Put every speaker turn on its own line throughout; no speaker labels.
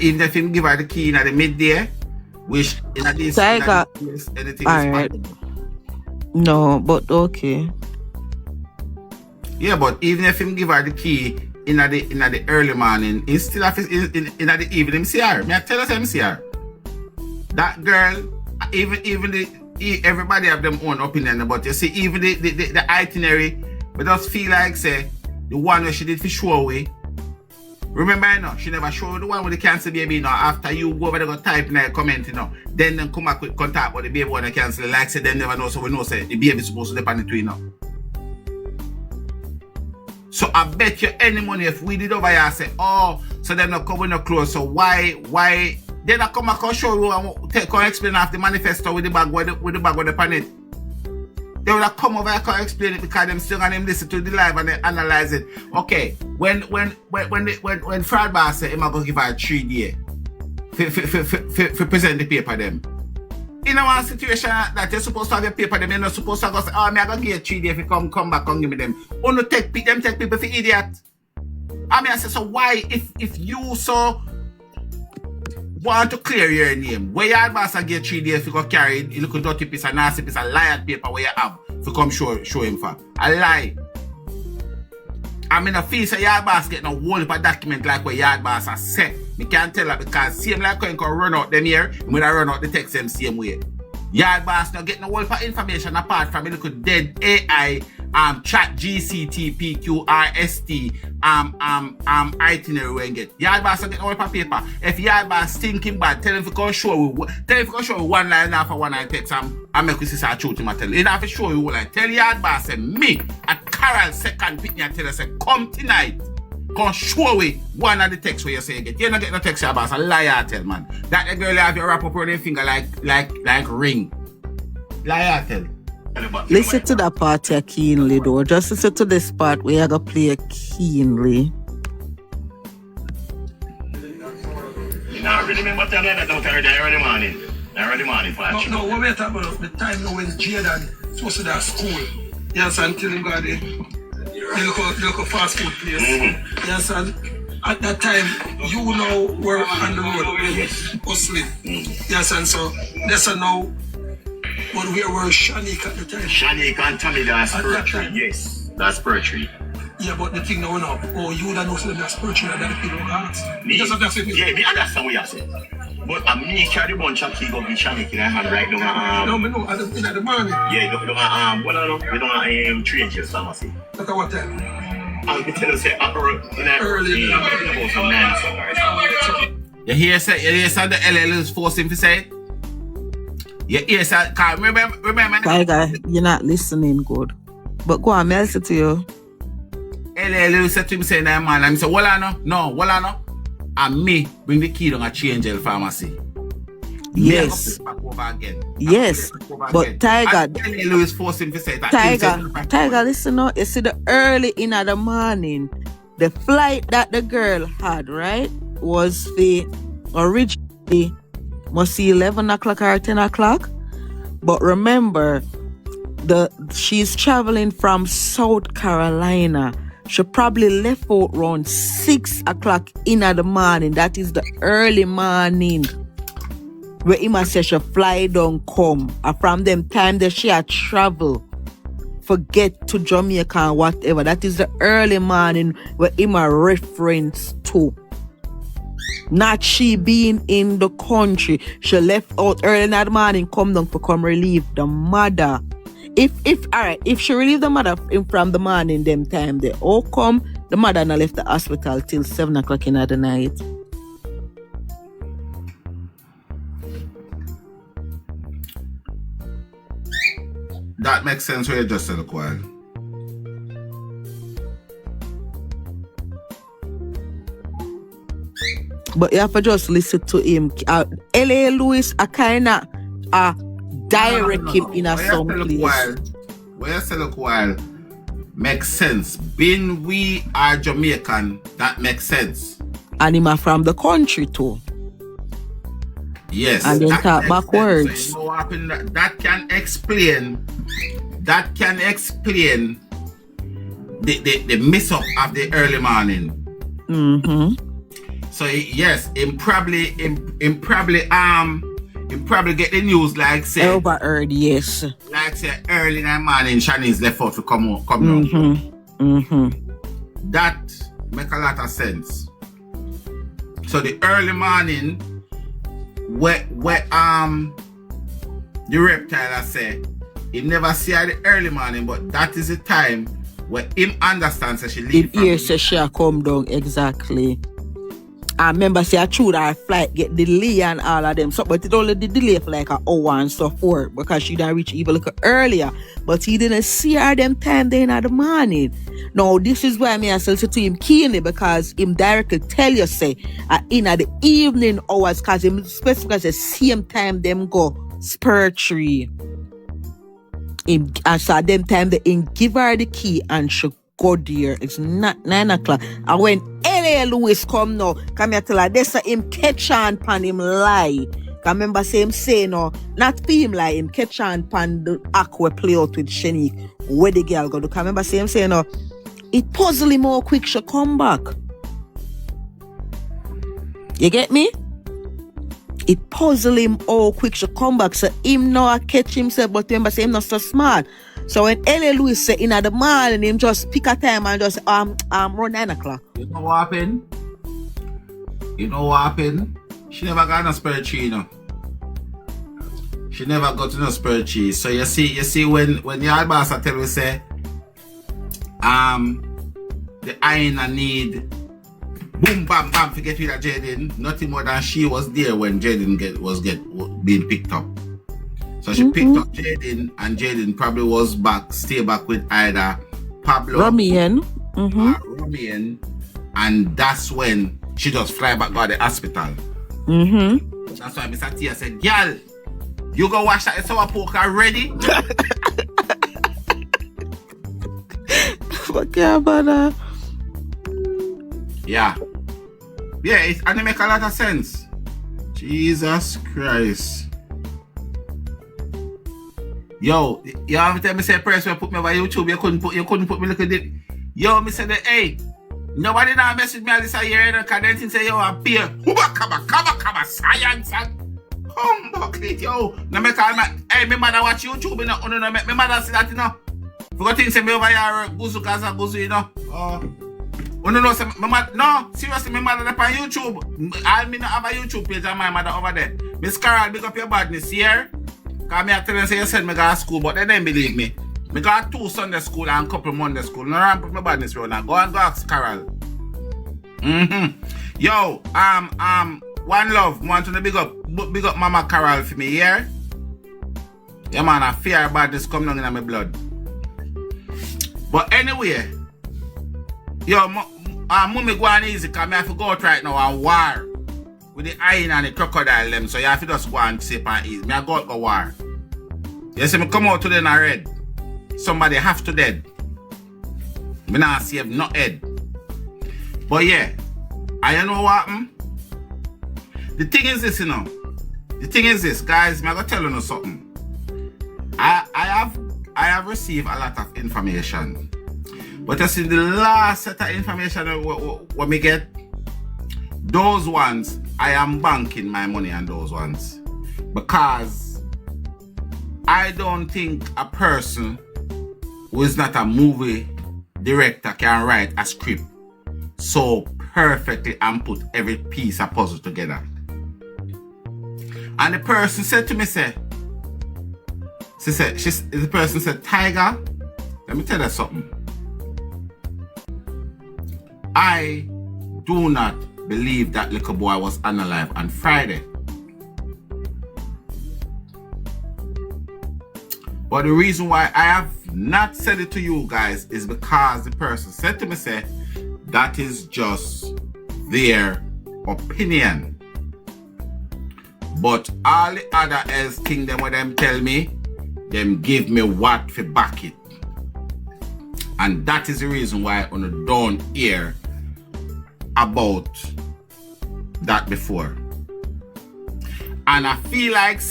even if him give her the key in the midday, which in a this,
Tiger.
anything
All
is
right.
possible.
No, but okay.
Yeah, but even if him give her the key in the early morning, he still have in the evening, him see her. May I tell us him see her? That girl, everybody have them own opinion, but you see, even the itinerary, but just feel like say the one where she did for show away. Remember, you know, she never showed the one with the cancer baby, you know, after you go over there go type in a comment, you know, then them come back with contact with the baby when they cancel, like say they never know, so we know say the baby is supposed to depend on it, you know. So I bet you any money if we did over here say, oh, so they're not coming no close, so why they not come back and show you and come explain off the manifesto with the bag with the planet. They would have come over here and explain it because them still and them listen to the live and they analyze it. Okay, when Fraud Boss said, I'm going to give her 3 days for present the paper them. In a situation that you're supposed to have your paper, them you're not supposed to go say, oh, I'm going to give you 3 days if you come back and give me them. Or no take people for idiot. I say, so why if you so want to clear your name, where your boss and get 3 days if you go carry it, you look a dirty piece of nasty piece of liar paper where you have if you come show him for a lie. I mean, a feel say yard boss get no whole of document like what yard boss has said. Me can't tell her because same like when you can run out them here, when I run out the text them same way. Yard boss not get no whole of information apart from a little dead AI, chat GCTPQRST, itinerary when get. Yard boss not get no whole of paper. If yard boss thinking bad, tell him to come show you one line after one line text I make you see truth him tell. He have to show you like tell yard boss say me at Carol second pick me and tell us say come tonight. Come show me one of the texts where you say you get. You don't get no text your boss, a liar tell man. That the girl have your wrap up on your finger like ring. Liar tell.
Listen to that part here keenly though. Just listen to this part where you're going to play keenly.
You know, really remember time like that out early morning. Early morning for
No, what we're talking about the time now when Jayden supposed to that school. Yes, until him got the local fast food place.
Mm-hmm.
Yes, and at that time, you know were on the road hustling. Yes, and so that's now when we were Shanik at the time.
Shanik and Tommy, that's poetry. Yes, that's poetry.
Yeah, but the thing now, oh, you don't know so that's poetry and that people don't ask.
Me,
Just that's it.
yeah, me understand what you're saying. But I'm me carry the bunch of key go be Shanik in my hand right now.
No, me know, at the morning.
Yeah, we don't train just pharmacy.
At what time?
I'll be telling you, say, early about some 9 o'clock.
You hear say the LL's forcing to say it? You hear say, remember
Tiger, you're not listening good. But go on, I'll listen to you.
LL's said to him saying that man, and he said, well no. And me bring the key down a change L pharmacy.
Yes. Yes. But Tiger,
LL's forcing to say that.
Tiger, listen now. You see the early in the morning, the flight that the girl had, right, was the originally must see 11 o'clock or 10 o'clock. But remember, she's traveling from South Carolina. She probably left out around 6 o'clock in the morning. That is the early morning. Where Ima says she fly down come. And from them time that she had travel, forget to Jamaica and whatever. That is the early morning where Ima reference to. Not she being in the country. She left out early in the morning, come down to come relieve the mother. If she relieve the mother from the morning, them time they all come, the mother not left the hospital till 7 o'clock in the night.
That makes sense where you just said a while.
But you have to just listen to him. L.A. Lewis, a kind of direct him in a some place.
Where you say look while makes sense. Being we are Jamaican, that makes sense.
And him are from the country too.
Yes.
And then talk backwards.
So, that can explain the miss up of the early morning.
Mm-hmm.
So yes, him probably get the news like say
Overheard, yes.
like say early in the morning Shanice left out to come down. That make a lot of sense. So the early morning where the reptile I say he never see her the early morning, but that is the time where him understands that she leave.
Here say she come down, exactly. I remember say I true that her flight get delay and all of them. So but it only did delay for like an hour and so forth because she didn't reach even like earlier. But he didn't see her them time then in the morning. Now this is why I say to him keenly because him directly tell you say in the evening hours because him specifically the same time them go spur tree. Him and so them time they give her the key and she go there. It's not 9 o'clock. And when L.A. Lewis come now, come here tell her this him catch on pan him lie. Cause remember say him say no, not for him lie, him catch on pan the aqua play out with Shanique where the girl go do. Cause remember say him say no, it puzzle him how quick she come back. You get me? It puzzle him how quick she come back. So him now catch himself, but remember say him not so smart. So when L.A. Lewis say in the morning, him just pick a time and just run 9 o'clock.
You know what happened? She never got no spare tree, you know. She never got to no spare tree. So you see when your boss tell me say the iron need boom bam bam to get rid of Jayden, nothing more than she was there when Jayden was being picked up. So she picked up Jayden and Jayden probably was stay back with either Pablo
Romian.
or Romian, and that's when she just fly back to the hospital. That's why Mr. Tia said, girl, you go wash that sour pork already?
Fuck yeah, brother.
Yeah, and it make a lot of sense. Jesus Christ. Yo, you have to tell me say press when put me over YouTube, you couldn't put me look at it. Yo, me said hey, nobody now message me all this year, and then say yo I'm beer. Come science and humbug yo. Now me call my me mother watch YouTube, you know, no me mother see that you know. Forgot things say me over here guzu gaza guzu, you know. No, say no, seriously, my mother up on YouTube. I mean, not have a YouTube page and my mother over there. Miss Carol, big up your badness here. Cause me I tell them say you send me go to school, but they didn't believe me. Me got 2 Sunday school and couple Monday school. No ramp with my badness right now. Go ask Carol. Yo, one love, want to big up Mama Carol for me here. Yeah man, I fear badness come down in my blood. But anyway, yo, mommy go on easy cause me have to go out right now and war with the iron and the crocodile them, so you have to just go and safe and easy. Me I go out go war. You see me come out today in a red. Somebody have to dead. Me not save no head. But yeah, and you know what happened? The thing is this, you know. The thing is this, guys, me I go tell you something. I have received a lot of information. But you see the last set of information what me get, those ones, I am banking my money on those ones. Because I don't think a person who is not a movie director can write a script so perfectly and put every piece of puzzle together. And the person said to me, the person said, Tiger, let me tell you something. I do not believe that little boy was unalive on Friday. But the reason why I have not said it to you guys is because the person said to me, that is just their opinion. But all the other else thing them when them tell me, them give me what to back it. And that is the reason why I don't hear about that before. And I feel like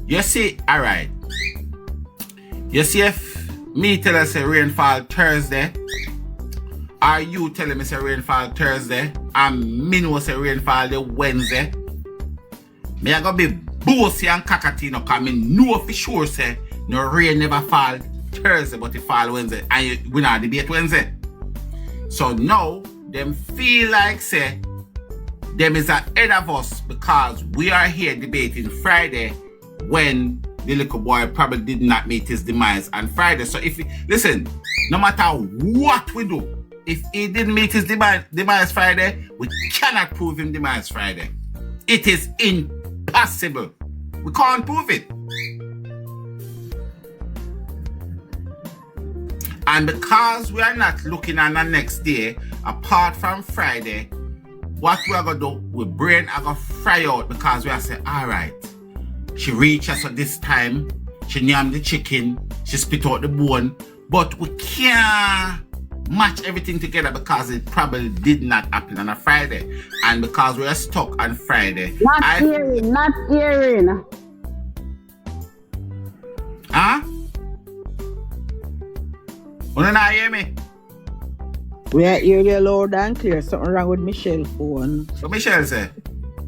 you see, alright. You see if me tell us say rainfall Thursday Are you telling me say rainfall Thursday and me know say rainfall the Wednesday? Me I go be bossy and cockatoo because me know for sure say no rain never fall Thursday but it fall Wednesday and we not debate Wednesday. So now them feel like say them is ahead of us because we are here debating Friday when the little boy probably did not meet his demise on Friday. So if listen, no matter what we do, if he didn't meet his demise Friday, we cannot prove him demise Friday. It is impossible. We can't prove it. And because we are not looking on the next day, apart from Friday, what we are going to do, we brain are going to fry out because we are saying, all right, she reached us at this time, she yammed the chicken, she spit out the bone, but we can't match everything together because it probably did not happen on a Friday. And because we are stuck on Friday.
Not hearing.
Huh? You don't hear me?
We are hearing you loud and clear. Something wrong with Michelle's phone.
What Michelle say?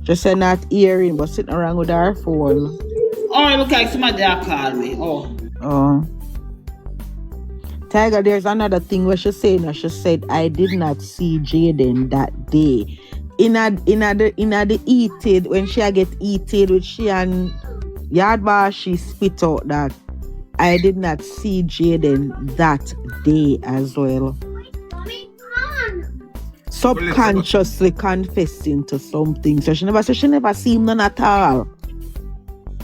She said not hearing, but something wrong with her phone.
Oh, it look like somebody that called me.
Oh. Tiger, there's another thing where she said. She said, I did not see Jayden that day. In the eated, when she get eated with she and Yardbar, she spit out that I did not see Jayden that day as well. Subconsciously confessing to something. So she never see him none at all.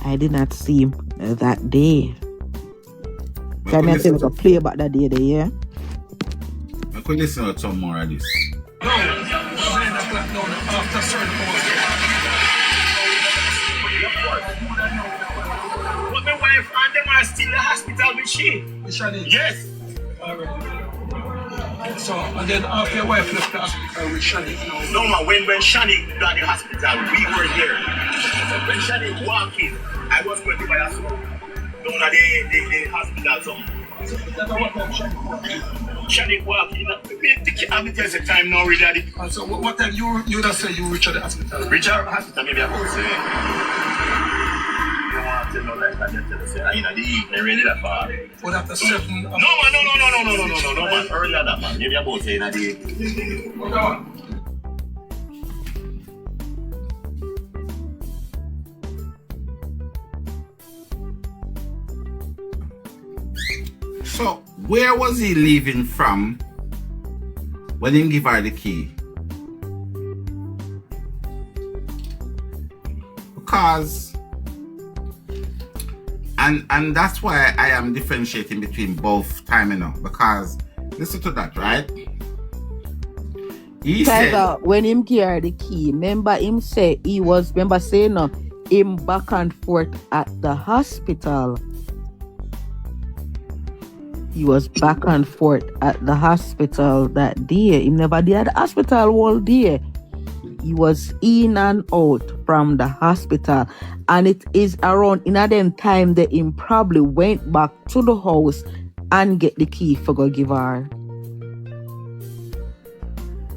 I did not see him that day. Can I tell you to play about that day there, yeah?
I could listen to some more of this.
No, 9 o'clock down after certain hours.
But my wife and them are still in the hospital with she.
Shani?
Yes.
Alright. So, and then after your wife left the hospital with Shani,
No man, when Shani got in the hospital, we were here. When Shani walked in, I was going to buy a smoke. Down at the hospital, so. Shani walked in. I'm going to tell you time now, really.
And so what time you just say you reach at the hospital?
Reach out hospital, maybe about say. You don't want to know like that, just tell us, say, in the evening, really that far.
What after 7?
No man, earlier that man, maybe about say in the evening.
What on?
So, where was he leaving from when he give her the key? Because, and that's why I am differentiating between both time, you know, because listen to that, right? He
Tiger,
said,
when him carry the key, remember him say he was, remember saying him back and forth at the hospital. He was back and forth at the hospital that day. He never did at the hospital all day. He was in and out from the hospital. And it is around in that time that him probably went back to the house and get the key for go give her.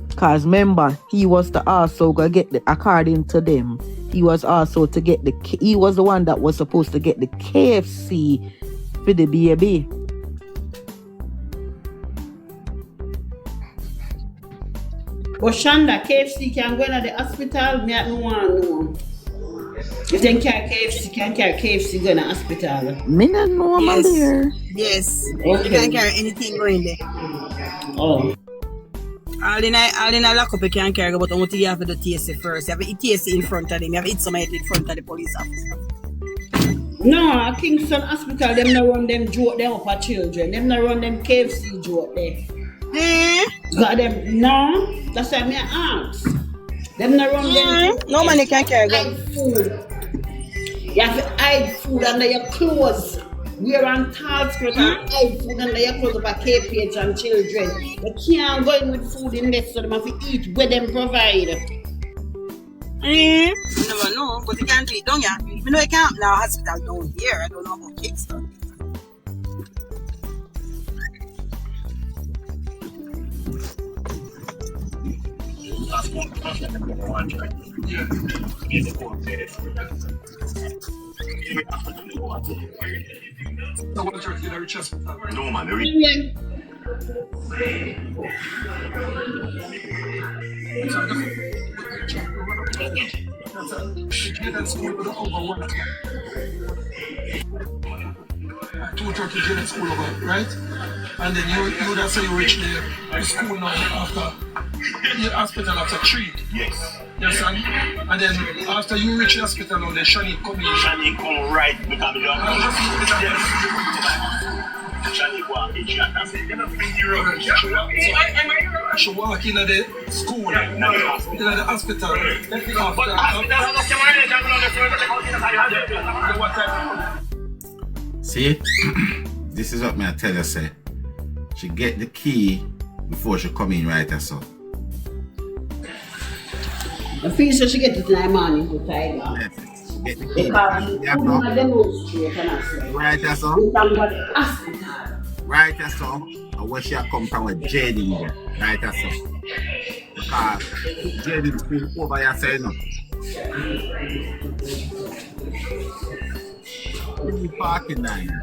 Because remember, he was to also go get the, according to them, he was also to get the, he was the one that was supposed to get the KFC for the baby.
But Shanda, KFC can go in the hospital, me no want know. If they carry KFC, can carry KFC go in the hospital.
Me not know about there.
Yes.
Okay.
You can't carry anything going there.
Oh.
All in a lock up you can't carry, but until you have to do TSC first. You have to eat TSC in front of them. You have to eat something in front of the police officer.
No, at Kingston Hospital, them not run them joke them up at children. Them not run them KFC joke there. Got them, no, that's why me ask. Them not run them.
No money can carry go.
Hide food. You have to hide food under your clothes. Wear on tall skirt and hide food under your clothes about KPH and children. They can't go in with food in there, so they have to eat where them provide.
You never know, but you can't do it, don't you? You know you can't now hospital down here. I don't know about Kingston.
Yeah. So what church did I reach hospital?
No, man.
Jayden'S school was over 1 o'clock. 2:30 Jayden'S school over, right? And then you would say you reach the school now after the hospital after 3.
Yes.
Yes, and then after you reach the hospital now, then Shani come in.
Shani come right because we don't know. Yes. Shani walk in, she can't say, "You're not free Europe."
She walk in at the school, in at the hospital.
But hospital has no camera.
See? This is what me I tell you, say. She get the key before she come in right so.
I feel so she get it in the morning to Tiger.
Yes. Get the key.
Because she don't demonstrate and I say.
Right so.
You can go to the hospital.
Right so. And where she come from with Jayden, right so. Because Jayden's school over here say no. What are you parking down here?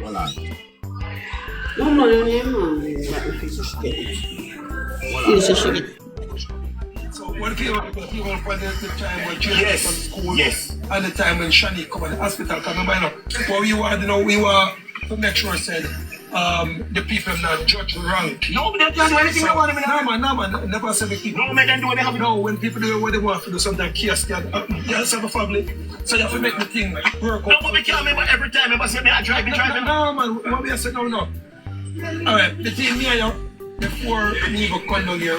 Hold on.
No, but if she get it. She get it.
So what people for the time when Jayden
Yes.
from school
Yes.
and the time when Shani come to the hospital, because remember, you know, what we were, you know, we were to make sure said the people not judge wrong.
No, they don't do anything they want.
No man, never say the people.
No, make them do what they have to do.
No, when people do what they want to do, sometimes chaos can happen. You have a family, so you have to make the thing work
No,
out.
but we can't remember every time. Remember, say me I drive.
No man, what we have said no. Alright, the thing me and you, before we go come down here,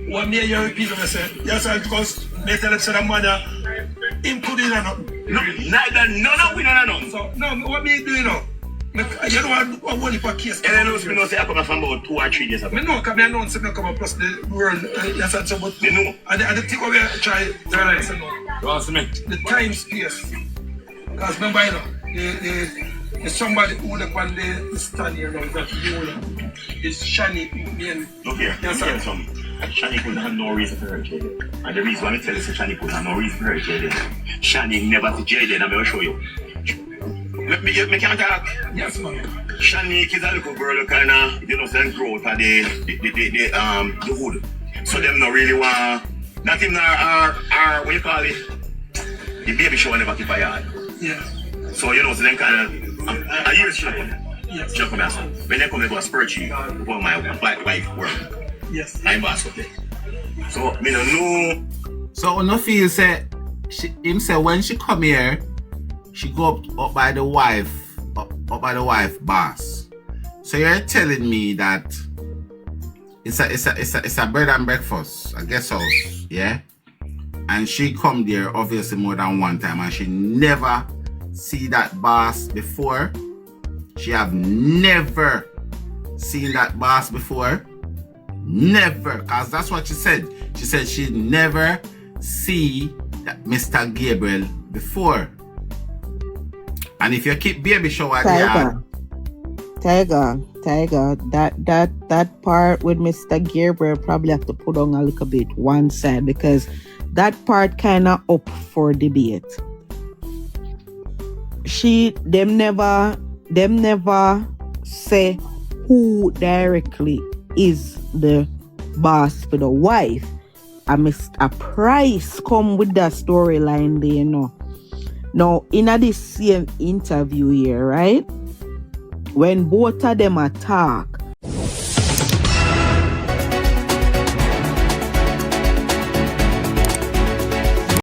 what me and you people say, yes, because they tell us that mother, him could in nothing.
No, neither, no, we don't know.
So, no, what me do, you know? You know what one for case.
And then we know say I come from about 2 or 3 days ago.
I know, because I know something come plus the world, yes, and so, but
They know.
and the thing what we try to realize, you know,
You ask me?
the time space. Because remember, you know, there's somebody who would have on the stand here now that you know, it's Shani.
Look here,
Yes,
let me
sir.
tell you something. Shani couldn't have no reason for her Jayden. And the reason why I tell you so Shani couldn't have no reason for her Jayden. Shani never to Jayden, I'm going to show you. Me can't talk.
Yes, man.
Shani is a little girl kind of, you know, send growth at the hood. So them not really want, not even our what you call it, the baby shower never keep a yard.
Yeah.
So you know, so them kind of, a year she come.
Yes.
She come here, so when they come, they go spurt you for my wife work.
Yes.
I'm boss up there. So me don't know.
So no feel say him say when she come here, she go up by the wife, up by the wife boss. So you're telling me that it's a bread and breakfast, a guest house, yeah? And she come there obviously more than one time and she never see that boss before. She have never seen that boss before. Never, cause that's what she said. She said she never see that Mr. Gabriel before. And if you keep baby shower there,
Tiger, that part with Mr. Gabriel probably have to put on a little bit one side because that part kinda up for debate. Them never say who directly is the boss for the wife. A Price come with that storyline there, you know. Now, in this same interview here, right? When both of them attack,